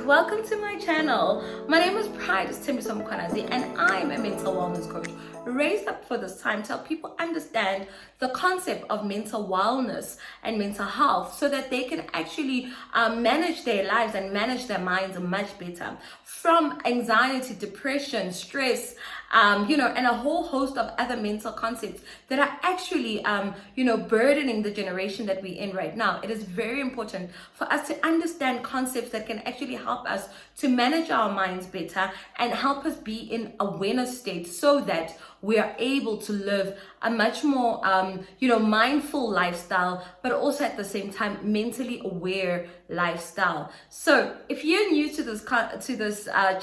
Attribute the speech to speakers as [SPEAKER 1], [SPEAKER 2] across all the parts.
[SPEAKER 1] welcome to my channel. My name is Pride Timisom and I'm a mental wellness coach raised up for this time to help people understand the concept of mental wellness and mental health so that they can actually manage their lives and manage their minds much better from anxiety, depression, stress, and a whole host of other mental concepts that are actually, burdening the generation that we're in right now. It is very important for us to understand concepts that can actually help us to manage our minds better and help us be in awareness state so that we are able to live a much more, mindful lifestyle, but also at the same time, mentally aware lifestyle. So if you're new to this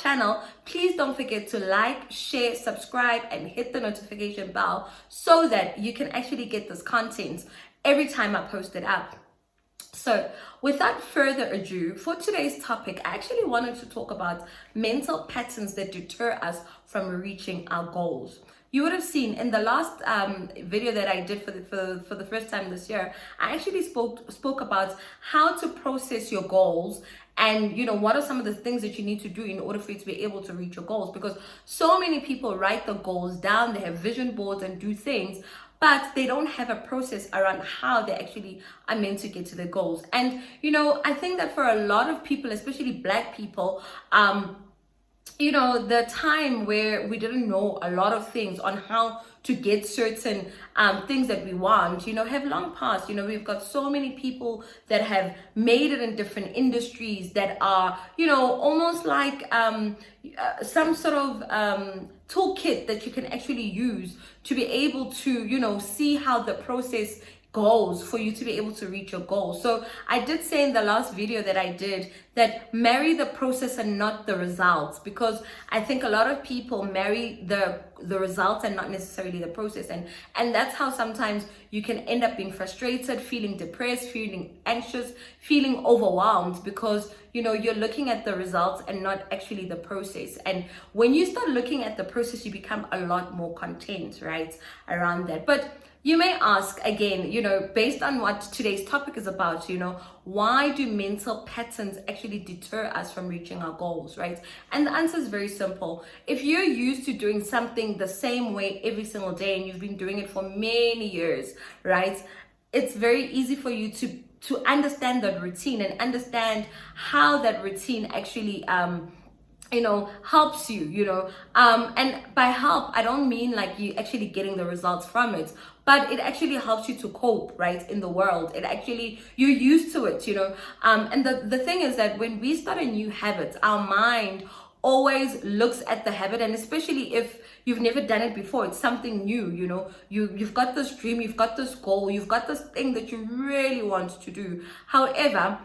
[SPEAKER 1] channel, please don't forget to like, share, subscribe, and hit the notification bell so that you can actually get this content every time I post it up. So without further ado, for today's topic, I actually wanted to talk about mental patterns that deter us from reaching our goals. You would have seen in the last video that I did for the first time this year, I actually spoke about how to process your goals and what are some of the things that you need to do in order for you to be able to reach your goals, because so many people write the goals down, they have vision boards and do things, but they don't have a process around how they actually are meant to get to their goals. And I think that for a lot of people, especially Black people, the time where we didn't know a lot of things on how to get certain things that we want, have long passed. We've got so many people that have made it in different industries that are, almost like some sort of toolkit that you can actually use to be able to, see how the process goals for you to be able to reach your goals. So I did say in the last video that I did that marry the process and not the results, because I think a lot of people marry the results and not necessarily the process, and that's how sometimes you can end up being frustrated, feeling depressed, feeling anxious, feeling overwhelmed, because you're looking at the results and not actually the process. And when you start looking at the process, you become a lot more content, right, around that. But you may ask again, based on what today's topic is about, why do mental patterns actually deter us from reaching our goals, right? And the answer is very simple. If you're used to doing something the same way every single day and you've been doing it for many years, right? It's very easy for you to understand that routine and understand how that routine actually helps you, and by help, I don't mean like you actually getting the results from it, but it actually helps you to cope, right, in the world. It actually, you're used to it, and the thing is that when we start a new habit, our mind always looks at the habit, and especially if you've never done it before, it's something new, you've got this dream, you've got this goal, you've got this thing that you really want to do. However,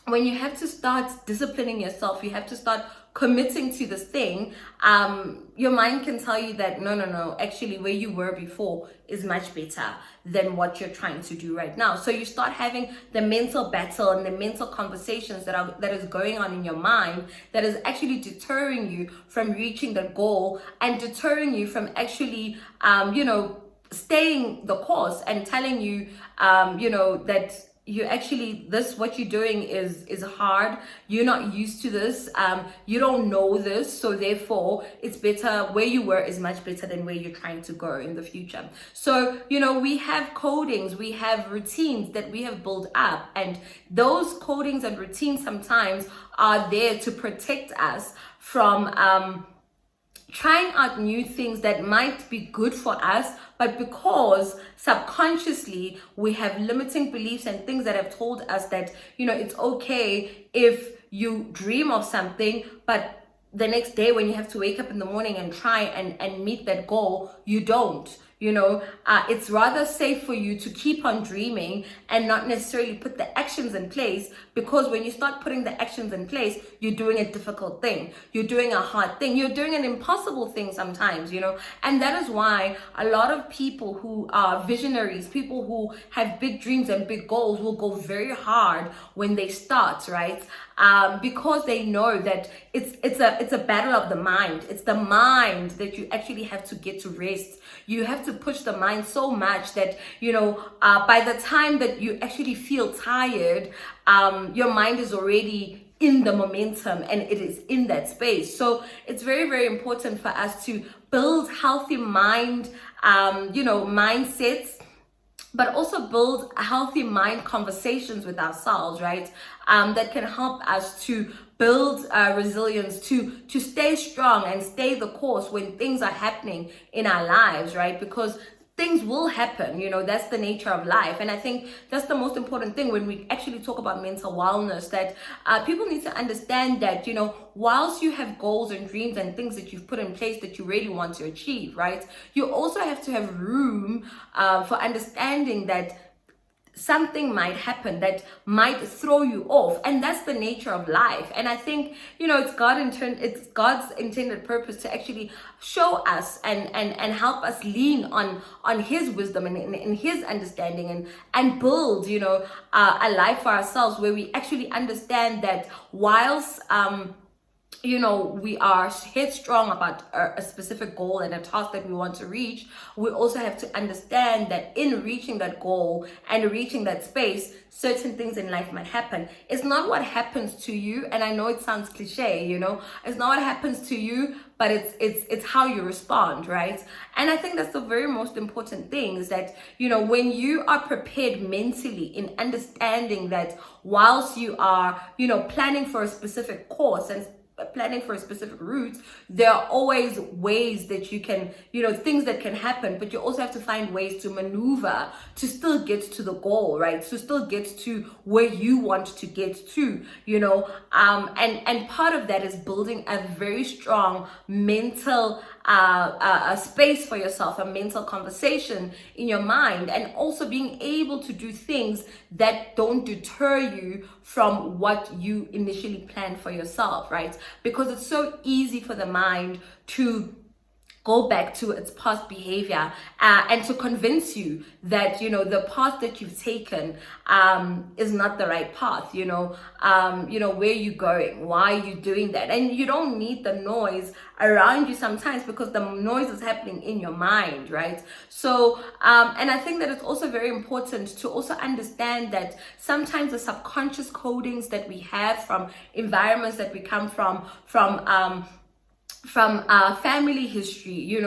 [SPEAKER 1] when you have to start disciplining yourself, you have to start committing to this thing, your mind can tell you that no, actually where you were before is much better than what you're trying to do right now. So you start having the mental battle and the mental conversations that is going on in your mind that is actually deterring you from reaching the goal and deterring you from actually staying the course and telling you that you actually, what you're doing is hard, you're not used to this, you don't know this, so therefore it's better, where you were is much better than where you're trying to go in the future. So we have codings, we have routines that we have built up, and those codings and routines sometimes are there to protect us from trying out new things that might be good for us, but because subconsciously we have limiting beliefs and things that have told us that it's okay if you dream of something, but the next day when you have to wake up in the morning and try and meet that goal, you don't. It's rather safe for you to keep on dreaming and not necessarily put the actions in place, because when you start putting the actions in place, you're doing a difficult thing, you're doing a hard thing, you're doing an impossible thing sometimes, and that is why a lot of people who are visionaries, people who have big dreams and big goals, will go very hard when they start, right? Because they know that it's a battle of the mind. It's the mind that you actually have to get to rest. You have to push the mind so much that by the time that you actually feel tired, your mind is already in the momentum and it is in that space. So it's very, very important for us to build healthy mindsets, but also build healthy mind conversations with ourselves, right? That can help us to build resilience, to stay strong and stay the course when things are happening in our lives, right? Because things will happen, that's the nature of life. And I think that's the most important thing when we actually talk about mental wellness, that people need to understand that, whilst you have goals and dreams and things that you've put in place that you really want to achieve, right? You also have to have room for understanding that something might happen that might throw you off, and that's the nature of life. And I think it's God's intended purpose to actually show us and help us lean on his wisdom and his understanding and build a life for ourselves where we actually understand that whilst we are headstrong about a specific goal and a task that we want to reach, we also have to understand that in reaching that goal and reaching that space, certain things in life might happen. It's not what happens to you, and I know it sounds cliche, it's not what happens to you, but it's how you respond, right? And I think that's the very most important thing, is that when you are prepared mentally in understanding that whilst you are planning for a specific course and planning for a specific route, there are always ways that you can, things that can happen, but you also have to find ways to maneuver to still get to the goal, right? To still get to where you want to get to, and part of that is building a very strong mental a space for yourself, a mental conversation in your mind, and also being able to do things that don't deter you from what you initially planned for yourself, right? Because it's so easy for the mind to go back to its past behavior and to convince you that the path that you've taken is not the right path. Where you going, why are you doing that? And you don't need the noise around you sometimes, because the noise is happening in your mind, right? So and I think that it's also very important to also understand that sometimes the subconscious codings that we have from environments that we come from family history,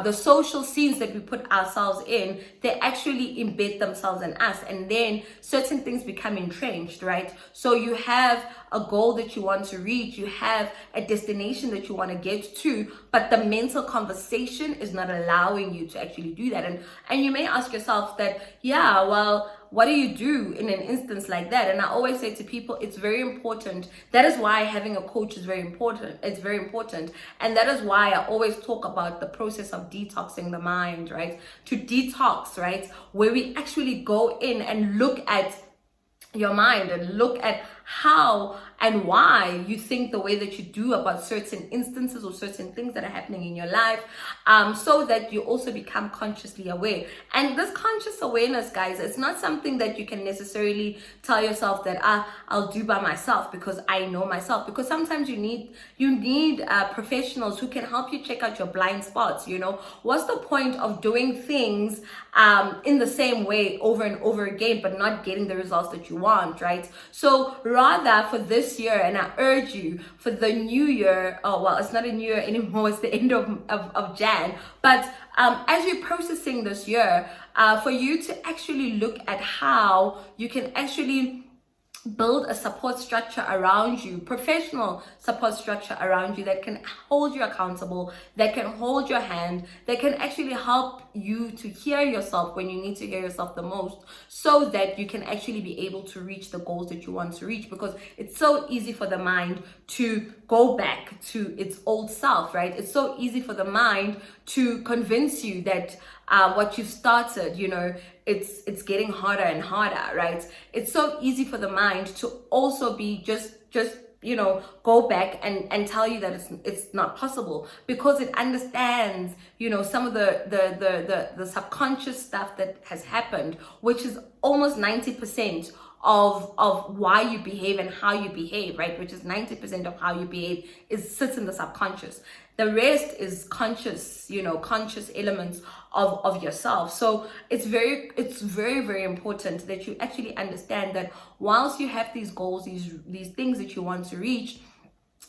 [SPEAKER 1] the social scenes that we put ourselves in, they actually embed themselves in us, and then certain things become entrenched, right? So you have a goal that you want to reach, you have a destination that you want to get to, but the mental conversation is not allowing you to actually do that. And you may ask yourself that, what do you do in an instance like that? And I always say to people, it's very important. That is why having a coach is very important. It's very important. And that is why I always talk about the process of detoxing the mind, right? To detox, right? Where we actually go in and look at your mind and look at how and why you think the way that you do about certain instances or certain things that are happening in your life, so that you also become consciously aware. And this conscious awareness, guys, it's not something that you can necessarily tell yourself that I'll do by myself because I know myself, because sometimes you need professionals who can help you check out your blind spots. What's the point of doing things in the same way over and over again but not getting the results that you want, right? So rather, for this year, and I urge you for the new year, it's not a new year anymore, it's the end of Jan, but as you're processing this year, for you to actually look at how you can actually build a support structure around you, professional support structure around you that can hold you accountable, that can hold your hand, that can actually help you to hear yourself when you need to hear yourself the most, so that you can actually be able to reach the goals that you want to reach. Because it's so easy for the mind to go back to its old self, right? It's so easy for the mind to convince you that what you've started, it's getting harder and harder, right? It's so easy for the mind to also be just go back and tell you that it's not possible, because it understands some of the subconscious stuff that has happened, which is almost 90% of why you behave and how you behave, right? Which is 90% of how you behave sits in the subconscious. The rest is conscious, conscious elements of yourself. So it's very, very important that you actually understand that whilst you have these goals, these things that you want to reach,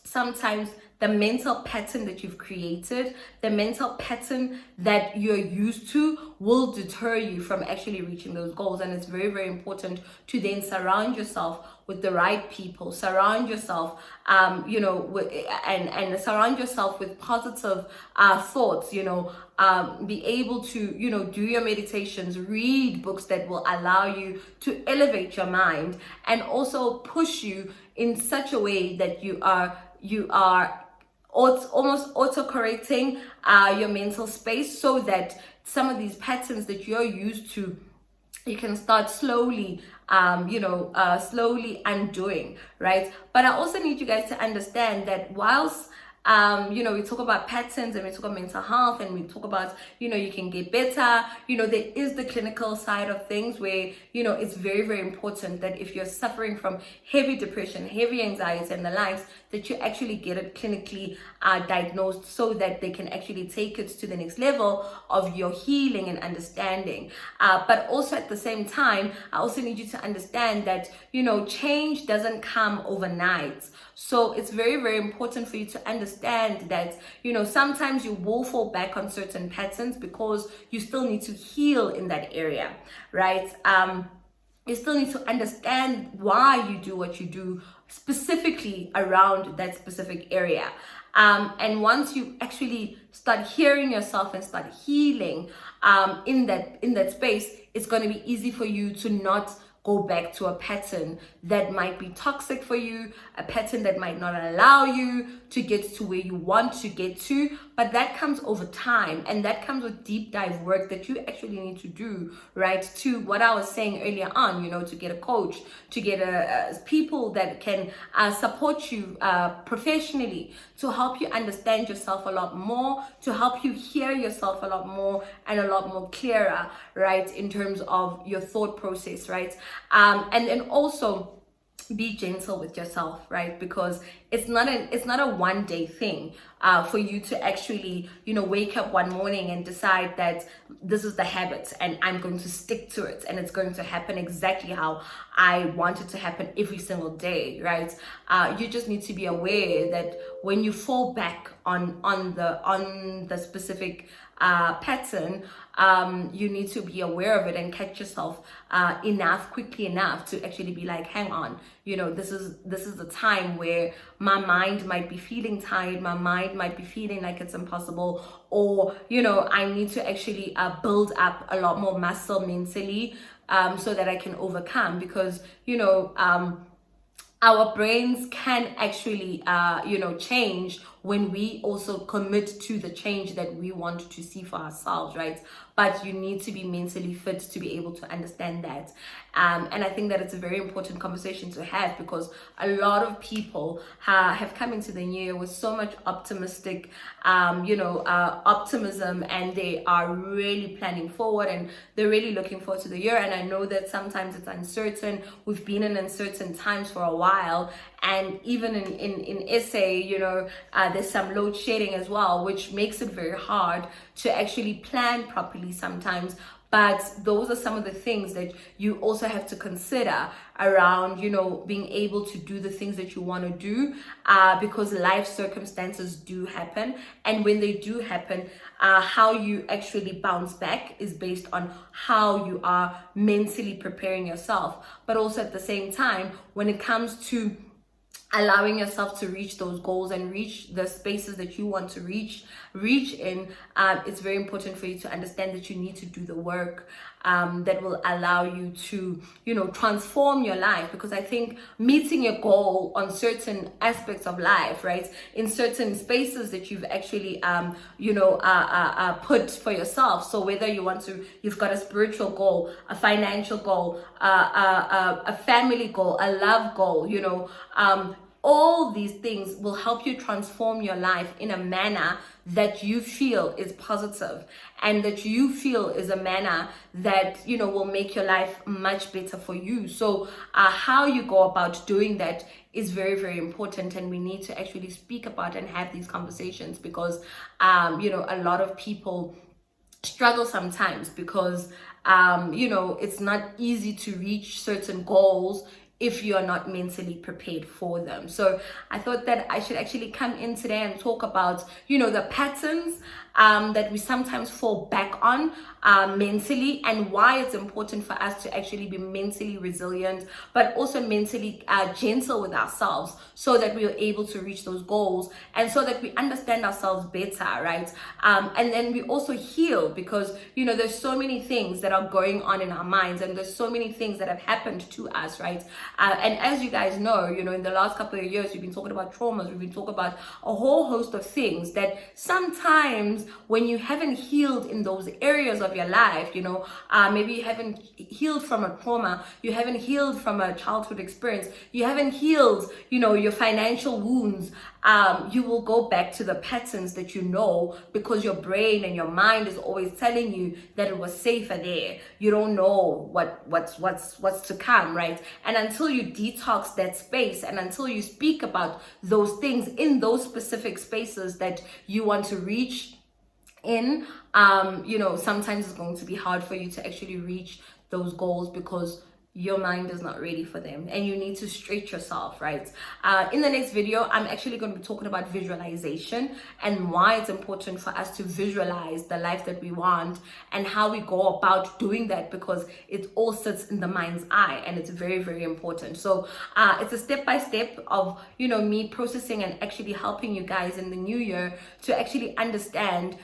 [SPEAKER 1] sometimes the mental pattern that you've created, the mental pattern that you're used to, will deter you from actually reaching those goals. And it's very, very important to then surround yourself with the right people, surround yourself and surround yourself with positive thoughts, be able to do your meditations, read books that will allow you to elevate your mind and also push you in such a way that you are almost auto-correcting your mental space, so that some of these patterns that you're used to, you can start slowly slowly undoing, right? But I also need you guys to understand that whilst we talk about patterns and we talk about mental health and we talk about, you can get better, there is the clinical side of things where, it's very, very important that if you're suffering from heavy depression, heavy anxiety and the likes, that you actually get it clinically diagnosed, so that they can actually take it to the next level of your healing and understanding. But also at the same time, I also need you to understand that, change doesn't come overnight. So it's very, very important for you to understand that, sometimes you will fall back on certain patterns because you still need to heal in that area, right? You still need to understand why you do what you do, specifically around that specific area. And once you actually start hearing yourself and start healing in that space, it's going to be easy for you to not go back to a pattern that might be toxic for you, a pattern that might not allow you to get to where you want to get to. But that comes over time, and that comes with deep dive work that you actually need to do, right? To what I was saying earlier on, to get a coach, to get people that can support you professionally, to help you understand yourself a lot more, to help you hear yourself a lot more and a lot more clearer, right, in terms of your thought process, right? And then also be gentle with yourself, right? Because it's not a one day thing for you to actually, wake up one morning and decide that this is the habit and I'm going to stick to it and it's going to happen exactly how I want it to happen every single day, right? You just need to be aware that when you fall back on the specific pattern, you need to be aware of it and catch yourself quickly enough to actually be like, hang on, this is the time where my mind might be feeling tired, my mind might be feeling like it's impossible, or I need to actually build up a lot more muscle mentally so that I can overcome, because our brains can actually change when we also commit to the change that we want to see for ourselves, right? But you need to be mentally fit to be able to understand that. And I think that it's a very important conversation to have, because a lot of people have come into the new year with so much optimistic, optimism, and they are really planning forward and they're really looking forward to the year. And I know that sometimes it's uncertain. We've been in uncertain times for a while. And even in SA, there's some load shedding as well, which makes it very hard to actually plan properly sometimes. But those are some of the things that you also have to consider around, being able to do the things that you want to do, because life circumstances do happen. And when they do happen, how you actually bounce back is based on how you are mentally preparing yourself. But also at the same time, when it comes to allowing yourself to reach those goals and reach the spaces that you want to reach in, it's very important for you to understand that you need to do the work that will allow you to, transform your life. Because I think meeting your goal on certain aspects of life, right, in certain spaces that you've actually, put for yourself. So whether you've got a spiritual goal, a financial goal, a family goal, a love goal, All these things will help you transform your life in a manner that you feel is positive, and that you feel is a manner that, you know, will make your life much better for you. So how you go about doing that is very, very important, and we need to actually speak about and have these conversations, because you know, a lot of people struggle sometimes because you know, it's not easy to reach certain goals if you are not mentally prepared for them. So I thought that I should actually come in today and talk about, you know, the patterns that we sometimes fall back on mentally, and why it's important for us to actually be mentally resilient, but also mentally gentle with ourselves, so that we are able to reach those goals, and so that we understand ourselves better, right? And then we also heal, because, you know, there's so many things that are going on in our minds, and there's so many things that have happened to us, right? And as you guys know, you know, in the last couple of years, we've been talking about traumas, we've been talking about a whole host of things that sometimes when you haven't healed in those areas of your life, you know, maybe you haven't healed from a trauma, you haven't healed from a childhood experience, you haven't healed, you know, your financial wounds, you will go back to the patterns that you know, because your brain and your mind is always telling you that it was safer there. You don't know what's to come, right? And until you detox that space, and until you speak about those things in those specific spaces that you want to reach in, you know, sometimes it's going to be hard for you to actually reach those goals, because your mind is not ready for them, and you need to stretch yourself, right? In the next video, I'm actually going to be talking about visualization, and why it's important for us to visualize the life that we want, and how we go about doing that, because it all sits in the mind's eye, and it's very, very important. So it's a step-by-step of, you know, me processing and actually helping you guys in the new year to actually understand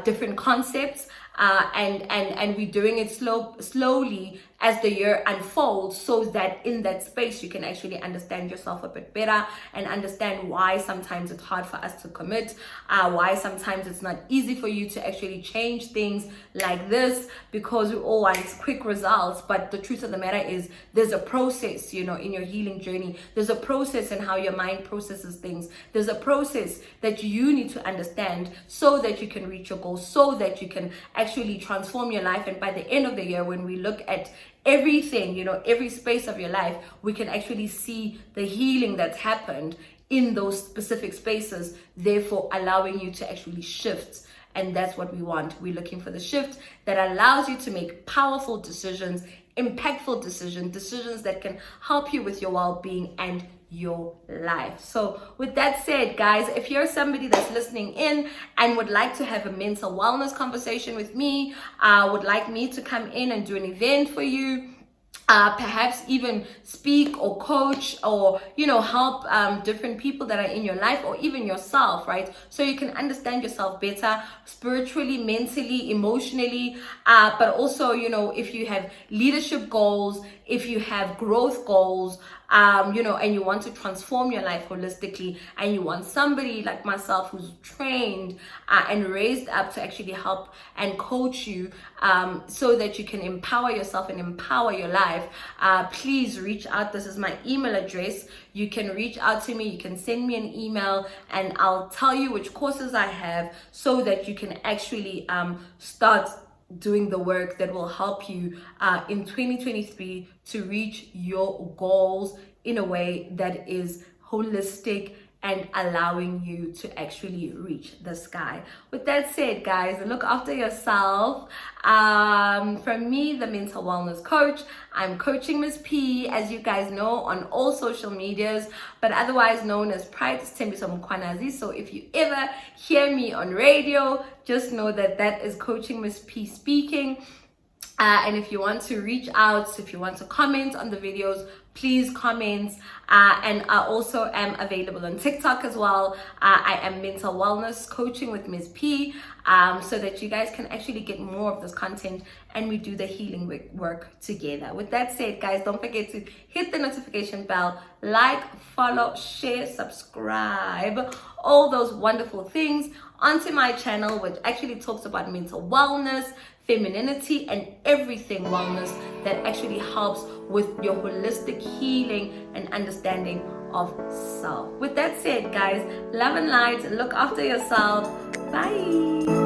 [SPEAKER 1] different concepts, and we're doing it slowly as the year unfolds, so that in that space you can actually understand yourself a bit better, and understand why sometimes it's hard for us to commit, why sometimes it's not easy for you to actually change things like this, because we all want quick results. But the truth of the matter is, there's a process, you know, in your healing journey. There's a process in how your mind processes things. There's a process that you need to understand, so that you can reach your goals, so that you can actually transform your life. And by the end of the year, when we look at everything, you know, every space of your life, we can actually see the healing that's happened in those specific spaces, therefore allowing you to actually shift. And that's what we want. We're looking for the shift that allows you to make powerful decisions, impactful decisions that can help you with your well-being and your life. So with that said, guys, if you're somebody that's listening in and would like to have a mental wellness conversation with me, would like me to come in and do an event for you, perhaps even speak or coach, or, you know, help different people that are in your life, or even yourself, right? So you can understand yourself better, spiritually, mentally, emotionally, but also, you know, if you have leadership goals, if you have growth goals, you know, and you want to transform your life holistically, and you want somebody like myself who's trained and raised up to actually help and coach you, so that you can empower yourself and empower your life, please reach out. This is my email address. You can reach out to me, you can send me an email, and I'll tell you which courses I have, so that you can actually start doing the work that will help you in 2023 to reach your goals in a way that is holistic and allowing you to actually reach the sky. With that said, guys, look after yourself. From me, the mental wellness coach, I'm coaching Miss P, as you guys know, on all social medias, but otherwise known as Pride Tembiso Mkwanazi. So if you ever hear me on radio, just know that that is coaching Miss P speaking. And if you want to reach out, if you want to comment on the videos, please comment. And I also am available on TikTok as well. I am mental wellness coaching with Ms. P, so that you guys can actually get more of this content, and we do the healing work together. With that said, guys, don't forget to hit the notification bell, like, follow, share, subscribe, all those wonderful things onto my channel, which actually talks about mental wellness, femininity, and everything wellness that actually helps with your holistic healing and understanding of self. With that said, guys, love and light, look after yourself. Bye.